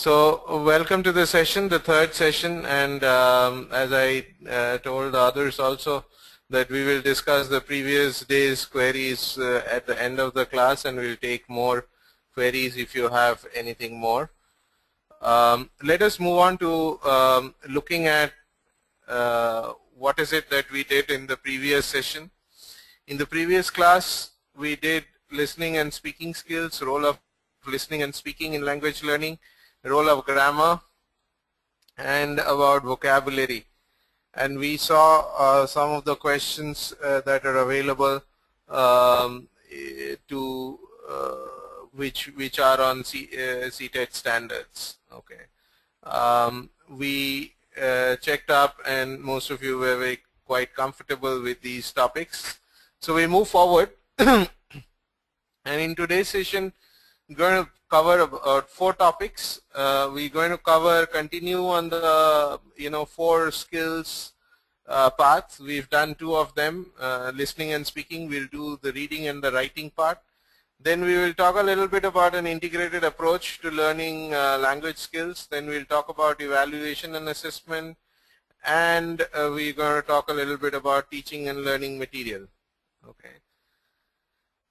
So welcome to the session, the third session, and as I told the others also that we will discuss the previous day's queries at the end of the class, and we'll take more queries if you have anything more. Let us move on to looking at what is it that we did in the previous session. In the previous class, we did listening and speaking skills, role of listening and speaking in language learning, role of grammar, and about vocabulary. And we saw some of the questions that are available to which are on CTET standards. Okay. We checked up, and most of you were quite comfortable with these topics. So we move forward, and in today's session, we're going to cover about 4 topics. We're going to continue on the 4 skills paths. We've done 2 of them, listening and speaking. We'll do the reading and the writing part. Then we will talk a little bit about an integrated approach to learning language skills. Then we'll talk about evaluation and assessment, and we're going to talk a little bit about teaching and learning material. Okay.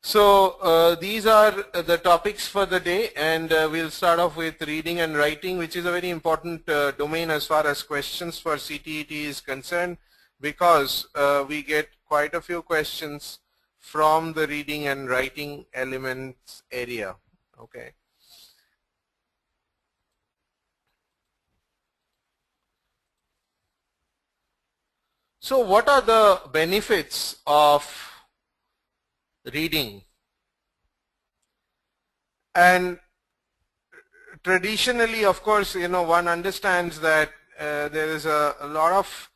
So these are the topics for the day, and we'll start off with reading and writing, which is a very important domain as far as questions for CTET is concerned, because we get quite a few questions from the reading and writing elements area. Okay. So what are the benefits of reading? And traditionally, of course, one understands that there is a lot of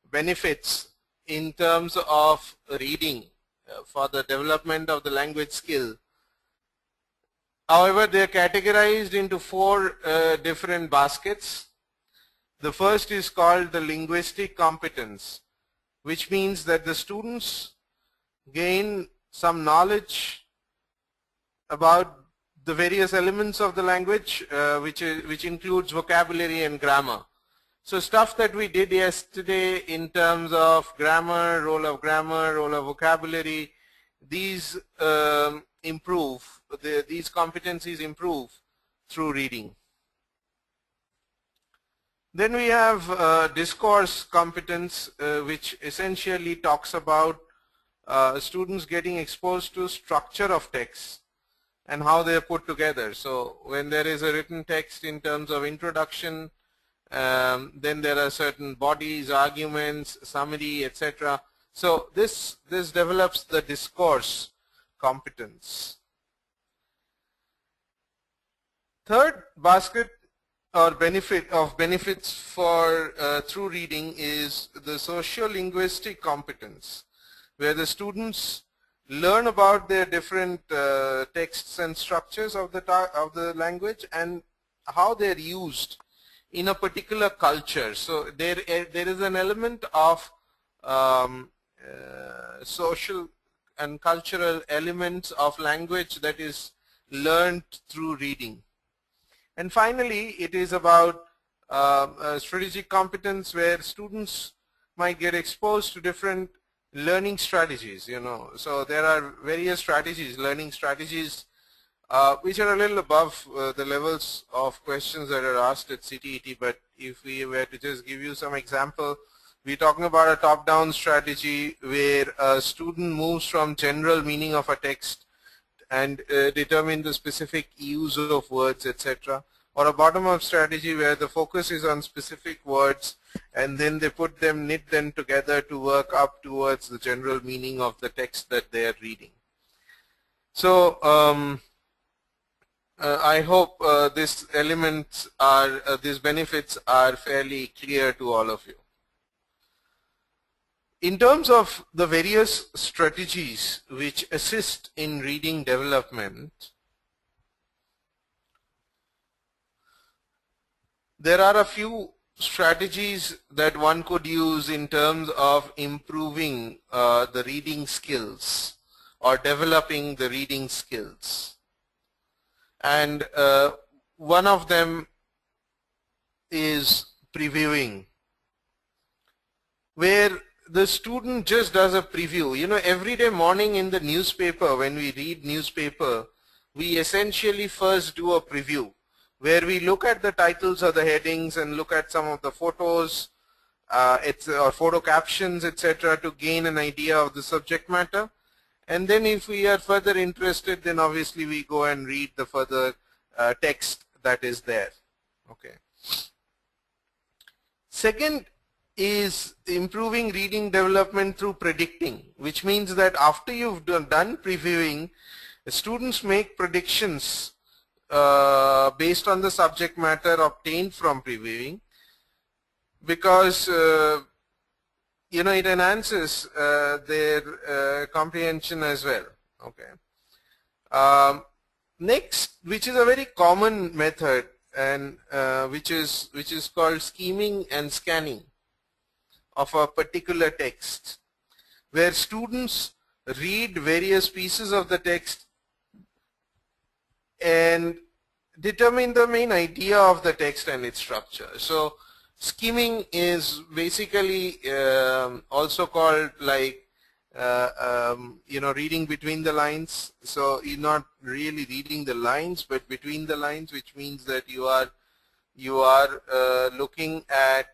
benefits in terms of reading for the development of the language skill. However, they are categorized into 4 different baskets. The first is called the linguistic competence, which means that the students gain some knowledge about the various elements of the language, which includes vocabulary and grammar. So stuff that we did yesterday in terms of grammar, role of vocabulary, these improve, these competencies improve through reading. Then we have discourse competence, which essentially talks about students getting exposed to structure of text and how they are put together. So when there is a written text in terms of introduction, then there are certain bodies, arguments, summary, etc. So this develops the discourse competence. Third basket or benefits for through reading is the socio-linguistic competence, where the students learn about their different texts and structures of the language and how they're used in a particular culture. So there is an element of social and cultural elements of language that is learned through reading. And finally, it is about strategic competence, where students might get exposed to different learning strategies, So there are various strategies, learning strategies, which are a little above the levels of questions that are asked at CTET. But if we were to just give you some example, we're talking about a top-down strategy where a student moves from general meaning of a text and determine the specific use of words, etc. Or a bottom-up strategy where the focus is on specific words, and then they knit them together to work up towards the general meaning of the text that they are reading. So I hope these benefits are fairly clear to all of you. In terms of the various strategies which assist in reading development, there are a few strategies that one could use in terms of improving the reading skills or developing the reading skills. And one of them is previewing, where the student just does a preview. You know, every day morning in the newspaper, when we read newspaper, we essentially first do a preview where we look at the titles or the headings and look at some of the photos, or photo captions, etc., to gain an idea of the subject matter. And then if we are further interested, then obviously we go and read the further text that is there. Okay. Second is improving reading development through predicting, which means that after you've done previewing, students make predictions based on the subject matter obtained from previewing, because you know, it enhances their comprehension as well. Okay. Next, which is a very common method, and which is called scheming and scanning of a particular text, where students read various pieces of the text and determine the main idea of the text and its structure. So skimming is basically also called like you know, reading between the lines. So you're not really reading the lines, but between the lines, which means that you are looking at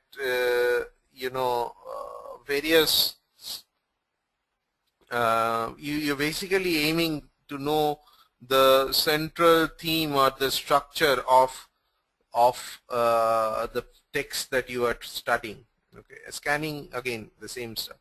you know, various you're basically aiming to know the central theme or the structure of the text that you are studying. Okay. Scanning, again, the same stuff.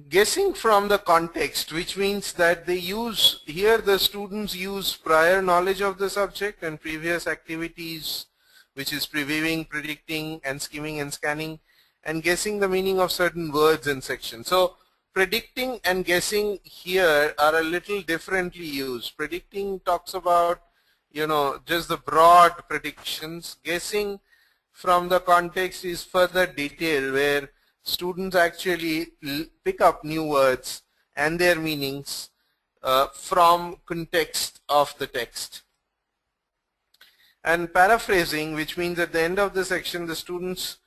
Guessing from the context, which means that they use, here the students use prior knowledge of the subject and previous activities, which is previewing, predicting, and skimming and scanning, and guessing the meaning of certain words and sections. So predicting and guessing here are a little differently used. Predicting talks about, you know, just the broad predictions. Guessing from the context is further detailed, where students actually pick up new words and their meanings from context of the text. And paraphrasing, which means at the end of the section the students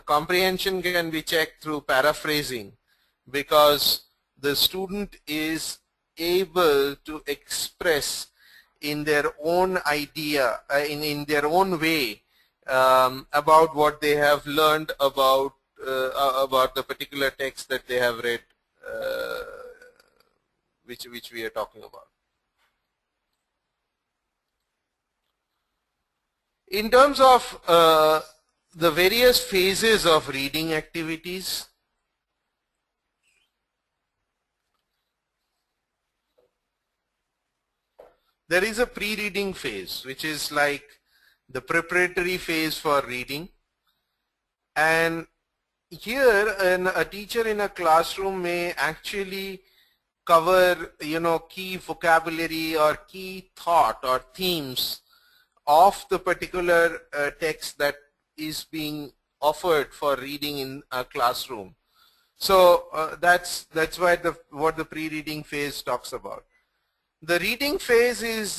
comprehension can be checked through paraphrasing, because the student is able to express in their own idea, in their own way, about what they have learned about the particular text that they have read, which we are talking about. In terms of the various phases of reading activities, there is a pre-reading phase, which is like the preparatory phase for reading. And here a teacher in a classroom may actually cover, you know, key vocabulary or key thought or themes of the particular text that is being offered for reading in a classroom. So that's why what the pre-reading phase talks about. The reading phase is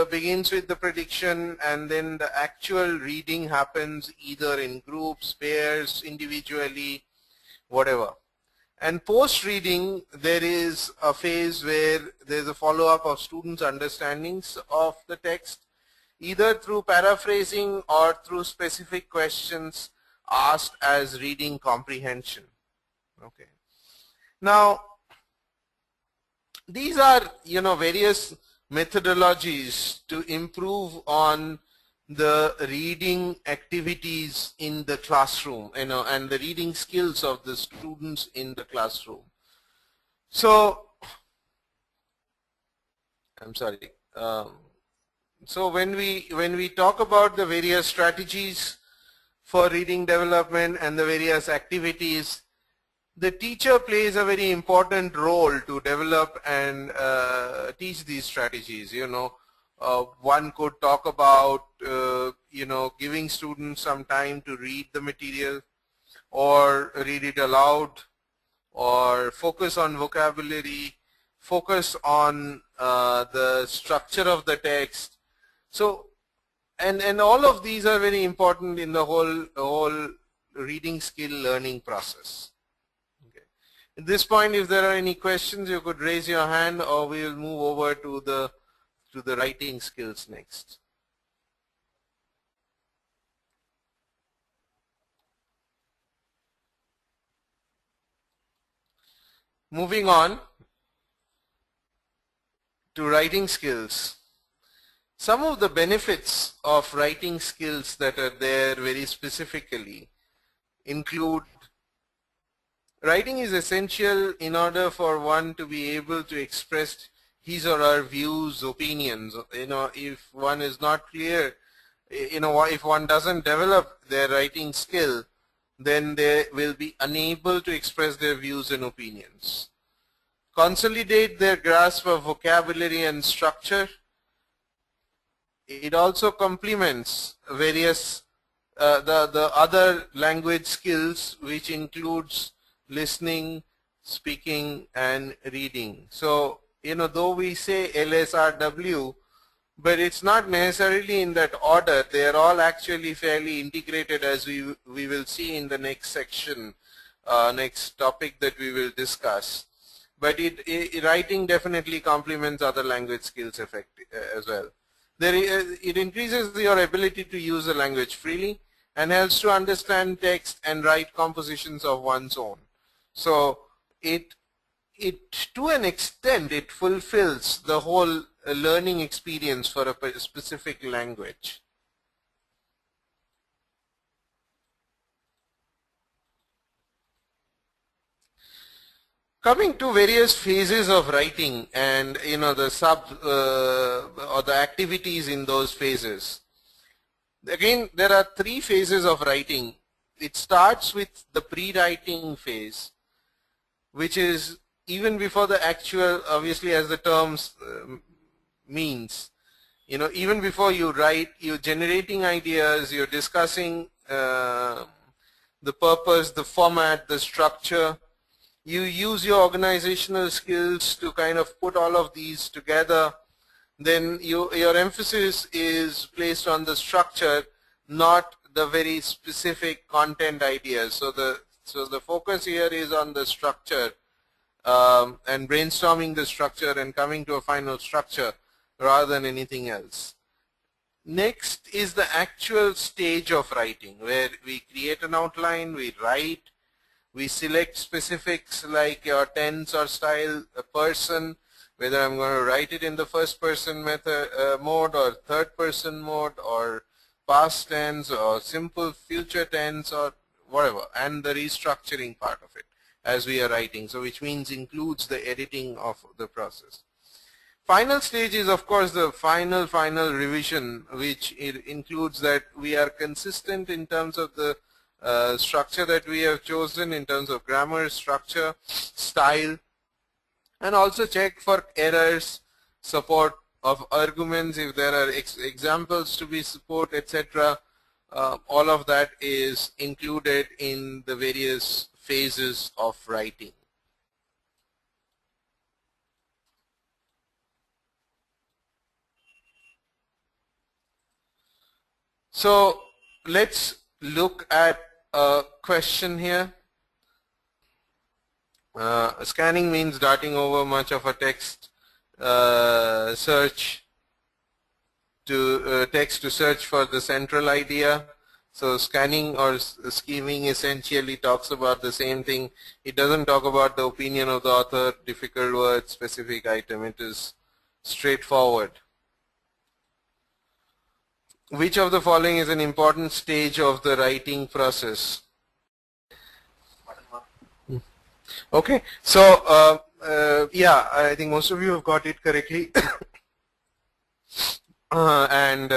begins with the prediction, and then the actual reading happens either in groups, pairs, individually, whatever. And post-reading, there is a phase where there's a follow-up of students' understandings of the text, either through paraphrasing or through specific questions asked as reading comprehension. Okay. Now, these are, you know, various methodologies to improve on the reading activities in the classroom, you know, and the reading skills of the students in the classroom. So, I'm sorry. So when we talk about the various strategies for reading development and the various activities, the teacher plays a very important role to develop and teach these strategies. You know, one could talk about you know, giving students some time to read the material, or read it aloud, or focus on vocabulary, focus on the structure of the text. So and all of these are very important in the whole reading skill learning process. Okay. At this point, if there are any questions, you could raise your hand, or we will move over to the writing skills next. Moving on to writing skills. Some of the benefits of writing skills that are there very specifically include: writing is essential in order for one to be able to express his or her views, opinions. If one is not clear, if one doesn't develop their writing skill, then they will be unable to express their views and opinions. Consolidate their grasp of vocabulary and structure. It also complements various the other language skills, which includes listening, speaking, and reading. So, though we say LSRW, but it's not necessarily in that order. They are all actually fairly integrated, as we will see in the next section, next topic that we will discuss. But writing definitely complements other language skills as well. It increases your ability to use the language freely and helps to understand text and write compositions of one's own. So to an extent, it fulfills the whole learning experience for a specific language. Coming to various phases of writing and the or the activities in those phases. Again, there are 3 phases of writing. It starts with the pre-writing phase, which is even before the actual, obviously as the terms means, even before you write, you're generating ideas, you're discussing the purpose, the format, the structure. You use your organizational skills to kind of put all of these together. Then your emphasis is placed on the structure, not the very specific content ideas. So the focus here is on the structure and brainstorming the structure and coming to a final structure rather than anything else. Next is the actual stage of writing, where we create an outline, we write, we select specifics like your tense or style, a person, whether I'm going to write it in the first person mode or third person mode or past tense or simple future tense or whatever, and the restructuring part of it as we are writing, so which means includes the editing of the process. Final stage is of course the final revision, which it includes that we are consistent in terms of the structure that we have chosen, in terms of grammar, structure, style, and also check for errors, support of arguments if there are examples to be support, etc. All of that is included in the various phases of writing. So let's look at a question here. Scanning means darting over much of a text search to text to search for the central idea. So scanning or scheming essentially talks about the same thing. It doesn't talk about the opinion of the author, difficult word, specific item. It is straightforward. Which of the following is an important stage of the writing process? Okay, so yeah, I think most of you have got it correctly. And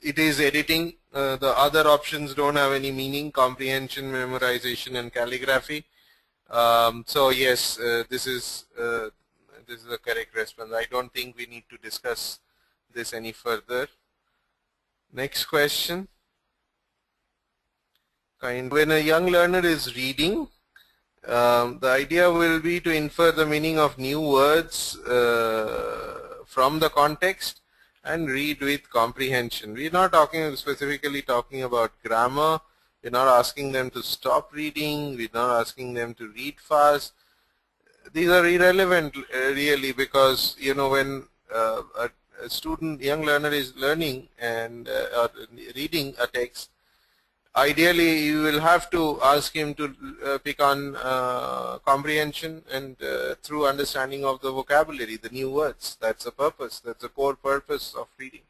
it is editing. The other options don't have any meaning: comprehension, memorization, and calligraphy. So yes, this is the correct response. I don't think we need to discuss this any further. Next question. When a young learner is reading, the idea will be to infer the meaning of new words from the context and read with comprehension. We're not specifically talking about grammar. We're not asking them to stop reading. We're not asking them to read fast. These are irrelevant really, because when a student, young learner is learning and or reading a text, ideally you will have to ask him to pick on comprehension and through understanding of the vocabulary, the new words. That's the purpose. That's the core purpose of reading.